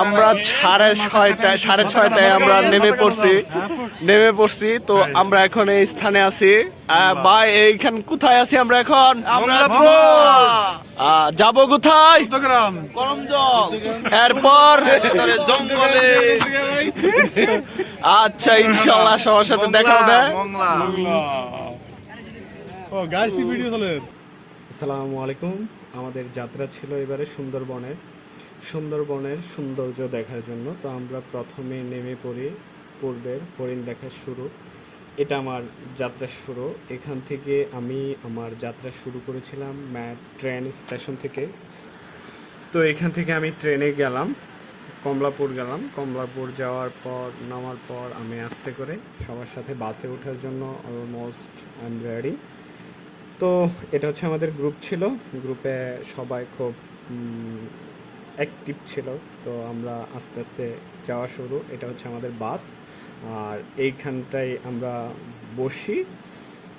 আমরা সাড়ে ছয়টায় আমরা নেমে পড়ছি তো আমরা এখন এই স্থানে আছি ভাই এইখান কোথায় আছি আমরা এখন যাবো কোথায় এরপর জঙ্গলে আচ্ছা ইনশাল্লাহ সবার সাথে দেখা হবে। আসসালামু আলাইকুম। আমাদের যাত্রা ছিল এবারে সুন্দরবনের সৌন্দর্য দেখার জন্য। তো আমরা প্রথমে নেমে পড়ি পূর্বের হরিণ দেখা শুরু। এটা আমার যাত্রা শুরু। এখান থেকে আমি আমার যাত্রা শুরু করেছিলাম ট্রেন স্টেশন থেকে। তো এখান থেকে আমি ট্রেনে গেলাম, কমলাপুর যাওয়ার পর নামার পর আমি আস্তে করে সবার সাথে বাসে ওঠার জন্য অলমোস্ট আই এম রেডি। তো এটা হচ্ছে আমাদের গ্রুপ ছিল, গ্রুপে সবাই খুব অ্যাক্টিভ ছিল। তো আমরা আস্তে আস্তে যাওয়া শুরু। এটা হচ্ছে আমাদের বাস, আর এইখানটায় আমরা বসি।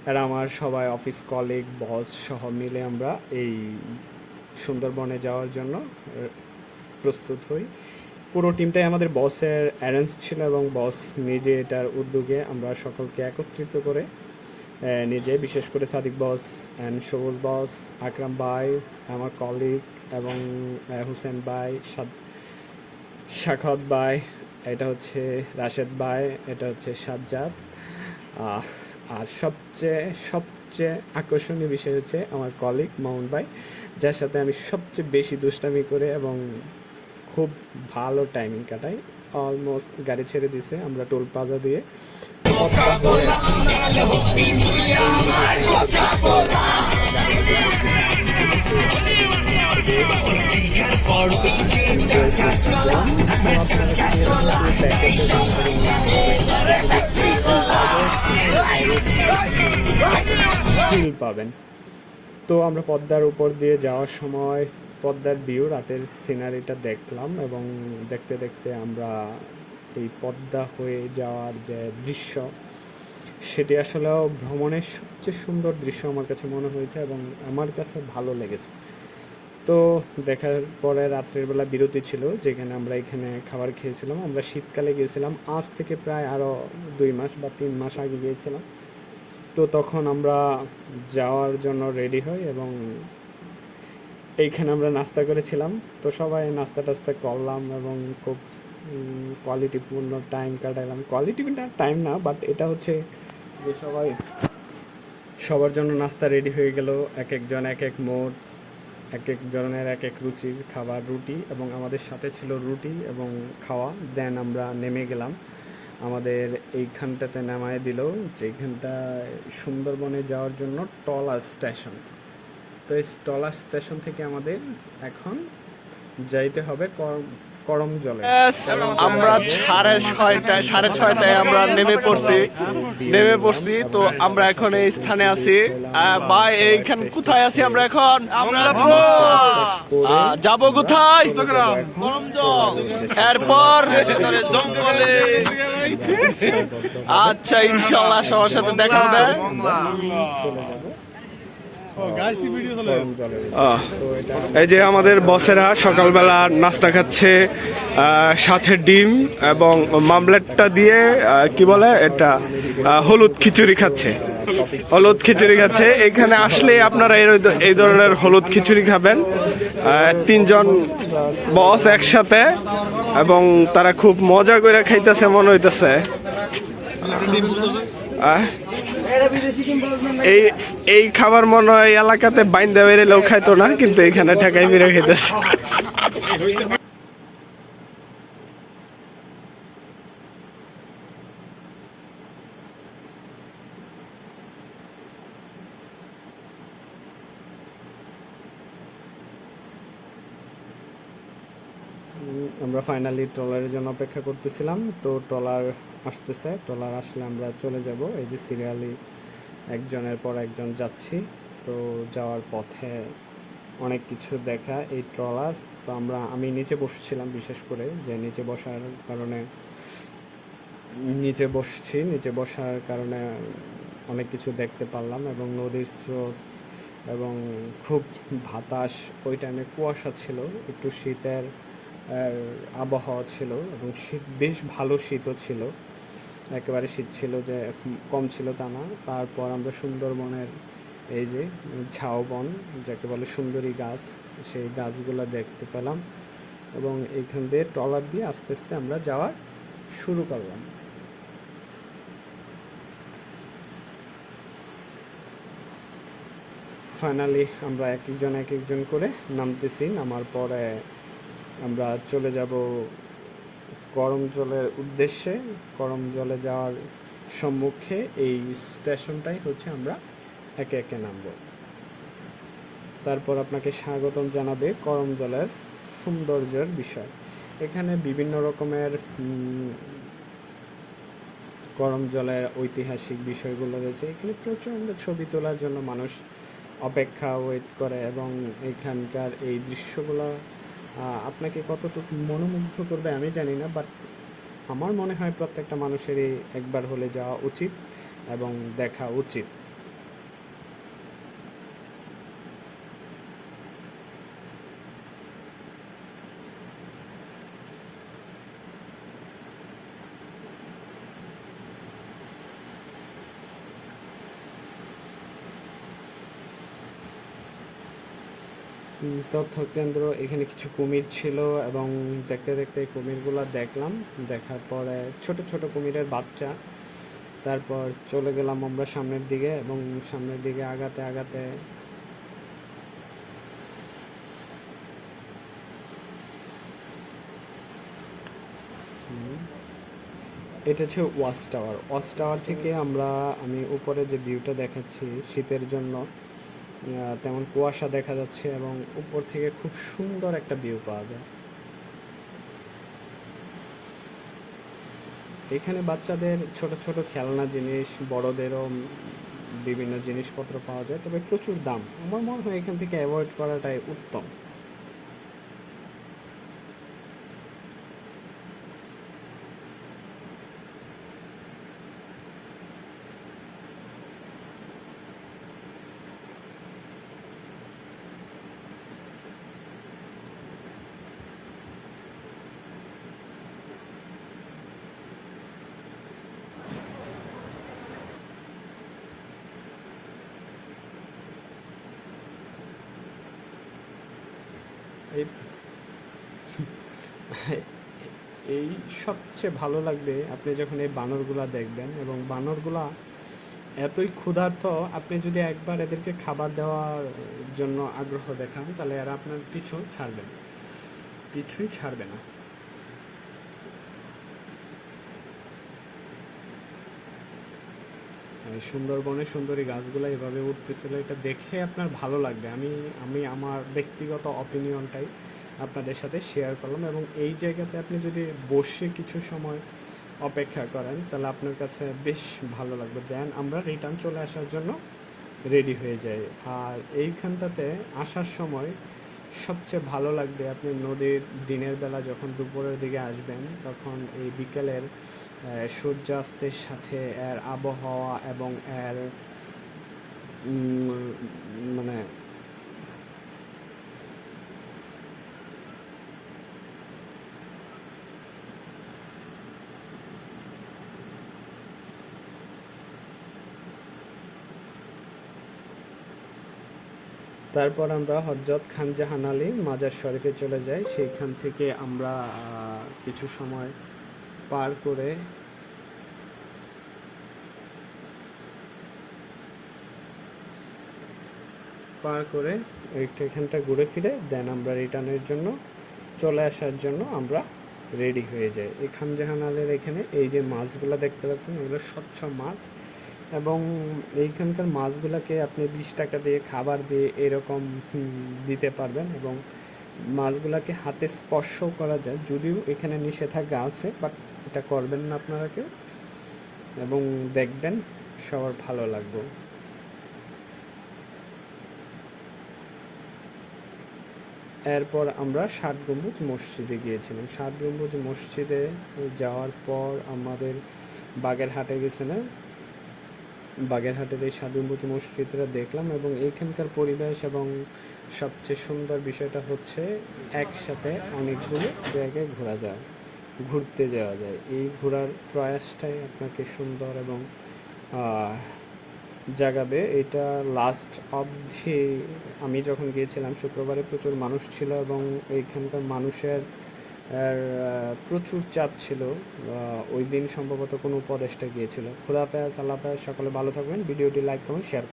আর আমার সবাই অফিস কলিগ বস সহ মিলে আমরা এই সুন্দরবনে যাওয়ার জন্য প্রস্তুত হই। পুরো টিমটাই আমাদের বসের অ্যারেঞ্জ ছিল এবং বস নিজে এটার উদ্যোগে আমরা সকলকে একত্রিত করে নিজে, বিশেষ করে সাদিক বস অ্যান্ড সবুজ বস, আকরাম ভাই, আমার কলিগ এবং হুসেন ভাই, শাখাওয়াত ভাই, এটা হচ্ছে রাশেদ ভাই, এটা হচ্ছে সাজ্জাদ। আর সবচেয়ে আকর্ষণীয় বিষয় হচ্ছে আমার কলিগ মামুন ভাই, যার সাথে আমি সবচেয়ে বেশি দুষ্টামি করে এবং খুব ভালো টাইমিং কাটাই। অলমোস্ট গাড়ি ছেড়ে দিছে, আমরা টোল প্লাজা দিয়ে পাবেন। তো আমরা পদ্মার উপর দিয়ে যাওয়ার সময় পদ্মার ভিউ, রাতের সিনারিটা দেখলাম এবং দেখতে দেখতে আমরা এই পদ্মা হয়ে যাওয়ার যে দৃশ্য, সেটি আসলেও ভ্রমণের সবচেয়ে সুন্দর দৃশ্য আমার কাছে মনে হয়েছে এবং আমার কাছে ভালো লেগেছে। তো দেখার পরে রাত্রের বেলা বিরতি ছিল, যেখানে আমরা এখানে খাবার খেয়েছিলাম। আমরা শীতকালে গিয়েছিলাম, আজ থেকে প্রায় আরও 2 মাস বা 3 মাস আগে গিয়েছিলাম। তো তখন আমরা যাওয়ার জন্য রেডি হই এবং এইখানে আমরা নাস্তা করেছিলাম। তো সবাই নাস্তা টাস্তা করলাম এবং খুব কোয়ালিটিপূর্ণ টাইম কাটালাম। টাইম না, বাট এটা হচ্ছে যে সবার জন্য নাস্তা রেডি হয়ে গেল। এক একজন এক এক মোড, এক এক জনের এক এক রুচির খাবার, রুটি, এবং আমাদের সাথে ছিল রুটি এবং খাওয়া। দেন আমরা নেমে গেলাম। আমাদের এইখানটাতে নামায় দিল, যেখানটা সুন্দরবনে যাওয়ার জন্য টলার স্টেশন। তো এই টলার স্টেশন থেকে আমাদের এখন যাইতে হবে করমজলে। আমরা সাড়ে ছয়টায় আমরা নেমে পড়ছি তো আমরা এখন এই স্থানে আছি। ভাই এইখান কোথায় আছি আমরা এখন যাবো কোথায় এরপর জঙ্গলে। আচ্ছা ইনশাল্লাহ সবার সাথে দেখা হবে। এই যে আমাদের বসেরা সকালবেলা নাস্তা খাচ্ছে, সাথে ডিম এবং মামলেটটা দিয়ে কি বলে এটা হলুদ খিচুড়ি খাচ্ছে। এখানে আসলে আপনারা এই ধরনের হলুদ খিচুড়ি খাবেন। 3 জন বস একসাথে এবং তারা খুব মজা করে খাইতেছে মনে হইতেছে। এই খাবার মনে হয় এলাকাতে বাইন্দা বেড়ে লোক খাইতো না, কিন্তু এখানে ঠেকাই বেড়ে খাইতেছে। আমরা ফাইনালি ট্রলারের জন্য অপেক্ষা করতেছিলাম। তো ট্রলার আসতেছে, ট্রলার আসলে আমরা চলে যাব। এই যে সিরিয়ালি একজনের পর একজন যাচ্ছি। তো যাওয়ার পথে অনেক কিছু দেখা এই ট্রলার। তো আমি নিচে বসছিলাম, বিশেষ করে যে নিচে বসার কারণে নিচে বসার কারণে অনেক কিছু দেখতে পারলাম, এবং নদীর স্রোত এবং খুব বাতাস। ওই টাইমে কুয়াশা ছিল, একটু শীতের আবহাওয়া ছিল, এবং শীত বেশ ভালো শীতও ছিল, একেবারে শীত ছিল যে কম ছিল তা না। তারপর আমরা সুন্দরবনের এই যে ঝাউবন, যাকে বলে সুন্দরী গাছ, সেই গাছগুলো দেখতে পেলাম, এবং এইখান দিয়ে ট্রলার দিয়ে আস্তে আস্তে আমরা যাওয়া শুরু করলাম। ফাইনালি আমরা এক একজন করে নামতেছি। নামার পরে আমরা চলে যাব গরম জলের উদ্দেশ্যে। গরম জলে যাওয়ার সম্মুখে এই স্টেশনটাই হচ্ছে আমরা একে একে নামব। তারপর আপনাকে স্বাগতম জানাবে করম জলের সৌন্দর্যের বিষয়। এখানে বিভিন্ন রকমের গরম জলের ঐতিহাসিক বিষয়গুলো রয়েছে। এখানে প্রচণ্ড ছবি তোলার জন্য মানুষ ওয়েট করে, এবং এখানকার এই দৃশ্যগুলো আপনাকে কতটুকু মনোমুগ্ধ করবে আমি জানি না, বাট আমার মনে হয় প্রত্যেকটা মানুষেরই একবার হলে যাওয়া উচিত এবং দেখা উচিত। তথ্য কেন্দ্র, এখানে কিছু কুমির ছিল, এবং দেখতে দেখতে কুমিরগুলো দেখলাম। দেখার পরে ছোট ছোট কুমিরের বাচ্চা। তারপর চলে গেলাম আমরা সামনের দিকে, এবং সামনের দিকে আগাতে আগাতে এটা হচ্ছে ওয়াচ টাওয়ার থেকে আমি উপরে যে ভিউটা দেখাচ্ছি, শীতের জন্য তেমন কুয়াশা দেখা যাচ্ছে, এবং উপর থেকে খুব সুন্দর একটা ভিউ পাওয়া যায়। এখানে বাচ্চাদের ছোট ছোট খেলনা জিনিস, বড়দেরও বিভিন্ন জিনিসপত্র পাওয়া যায়, তবে প্রচুর দাম। আমার মনে হয় এখান থেকে অ্যাভয়েড করাটাই উত্তম। এই এই সবচেয়ে ভালো লাগবে আপনি যখন এই বানরগুলা দেখবেন, এবং বানরগুলা এতই ক্ষুধার্ত, আপনি যদি একবার এদেরকে খাবার দেওয়ার জন্য আগ্রহ দেখান, তাহলে এরা আপনার কিছুই ছাড়বে না। সুন্দরবনে সুন্দরী গাছগুলো এভাবে উঠতেছিল, এটা দেখে আপনার ভালো লাগবে। আমি আমি আমার ব্যক্তিগত অপিনিয়নটাই আপনাদের সাথে শেয়ার করলাম, এবং এই জায়গাতে আপনি যদি বসে কিছু সময় অপেক্ষা করেন, তাহলে আপনার কাছে বেশ ভালো লাগবে। দেন আমরা রিটার্ন চলে আসার জন্য রেডি হয়ে যাই। আর এইখানটাতে আসার সময় সবচেয়ে ভালো লাগবে আপনি নদীর দিনের বেলা যখন দুপুরের দিকে আসবেন, তখন এই বিকেলের সূর্যাস্তের সাথে এর আবহাওয়া এবং এর মানে তারপর আমরা হযরত খানজাহান আলী মাজার শরীফে চলে যাই। সেইখান থেকে আমরা কিছু সময় পার করে এখানটা ঘুরে ফিরে দেন আমরা রিটার্নের জন্য চলে আসার জন্য আমরা রেডি হয়ে যাই। এই খানজাহান আলীর এখানে এই যে মাছগুলো দেখতে পাচ্ছেন, এগুলো স্বচ্ছ মাছ, এবং এইখানকার মাছগুলোকে আপনি 20 টাকা দিয়ে খাবার দিয়ে এরকম দিতে পারবেন, এবং মাছগুলোকে হাতে স্পর্শও করা যায়, যদিও এখানে নিষেধাজ্ঞা আছে, বাট এটা করবেন না আপনারা কেউ, এবং দেখবেন সবার ভালো লাগবে। এরপর আমরা ষাট গম্বুজ মসজিদে গিয়েছিলাম। ষাট গম্বুজ মসজিদে যাওয়ার পর আমাদের বাগেরহাটে গেছিলাম। বাগেরহাটের এই ষাট গম্বুজ মসজিদটা দেখলাম এবং এইখানকার পরিবেশ এবং সবচেয়ে সুন্দর বিষয়টা হচ্ছে একসাথে অনেকগুলো জায়গায় ঘুরতে যাওয়া যায়। এই ঘোরার প্রয়াসটাই আপনাকে সুন্দর এবং জাগাবে। এটা লাস্ট অবধি আমি যখন গিয়েছিলাম শুক্রবারে প্রচুর মানুষ ছিল এবং এইখানকার মানুষের প্রচুর চাপ ছিল। ওই দিন সম্ভবত কোনো উপদেষ্টা গিয়েছিল। খোদা হাফেজ, আল্লাহ হাফেজ, সকলে ভালো থাকবেন। ভিডিওটি লাইক করুন, শেয়ার